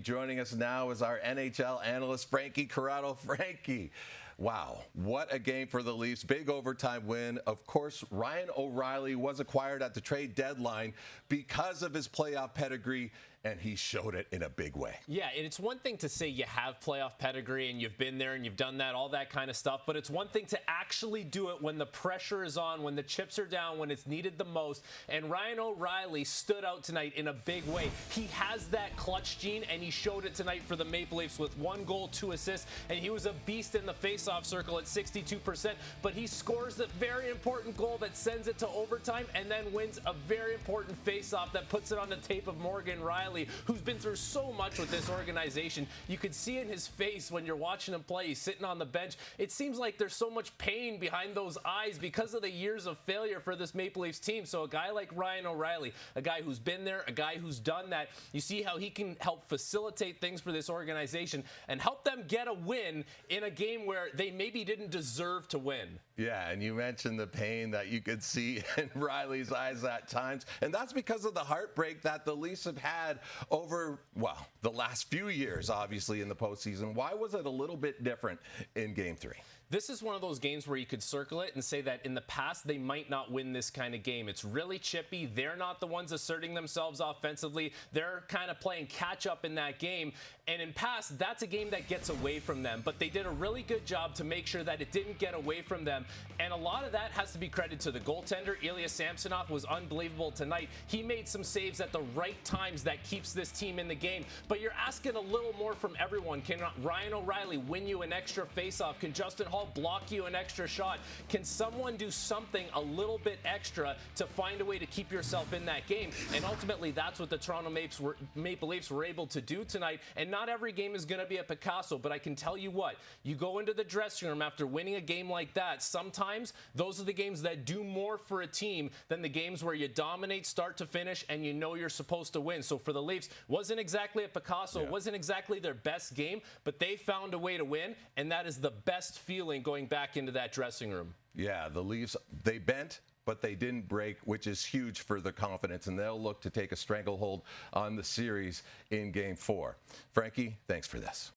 Joining us now is our NHL analyst, Frankie Corrado. Frankie, wow, what a game for the Leafs. Big overtime win. Of course, Ryan O'Reilly was acquired at the trade deadline because of his playoff pedigree, and he showed it in a big way. Yeah, and it's one thing to say you have playoff pedigree and you've been there and you've done that, all that kind of stuff, but it's one thing to actually do it when the pressure is on, when the chips are down, when it's needed the most, and Ryan O'Reilly stood out tonight in a big way. He has that clutch gene, and he showed it tonight for the Maple Leafs with 1 goal, 2 assists, and he was a beast in the faceoff circle at 62%, but he scores the very important goal that sends it to overtime and then wins a very important faceoff that puts it on the tape of Morgan Rielly, who's been through so much with this organization. You could see in his face when you're watching him play. He's sitting on the bench. It seems like there's so much pain behind those eyes because of the years of failure for this Maple Leafs team. So a guy like Ryan O'Reilly, a guy who's been there, a guy who's done that, you see how he can help facilitate things for this organization and help them get a win in a game where they maybe didn't deserve to win. Yeah, and you mentioned the pain that you could see in Riley's eyes at times, and that's because of the heartbreak that the Leafs have had over, well, the last few years, obviously, in the postseason. Why was it a little bit different in Game 3? This is one of those games where you could circle it and say that in the past they might not win this kind of game. It's really chippy. They're not the ones asserting themselves offensively. They're kind of playing catch up in that game. And in past, that's a game that gets away from them. But they did a really good job to make sure that it didn't get away from them. And a lot of that has to be credited to the goaltender. Ilya Samsonov was unbelievable tonight. He made some saves at the right times that keeps this team in the game. But you're asking a little more from everyone. Can Ryan O'Reilly win you an extra faceoff? Can Justin Hall block you an extra shot? Can someone do something a little bit extra to find a way to keep yourself in that game? And ultimately, that's what the Toronto Maple Leafs were able to do tonight. And not every game is going to be a Picasso, but I can tell you what, you go into the dressing room after winning a game like that, sometimes those are the games that do more for a team than the games where you dominate start to finish and you know you're supposed to win. So for the Leafs, wasn't exactly a Picasso, wasn't exactly their best game, but they found a way to win, and that is the best feeling going back into that dressing room. Yeah, the Leafs, they bent, but they didn't break, which is huge for their confidence, and they'll look to take a stranglehold on the series in Game 4. Frankie, thanks for this.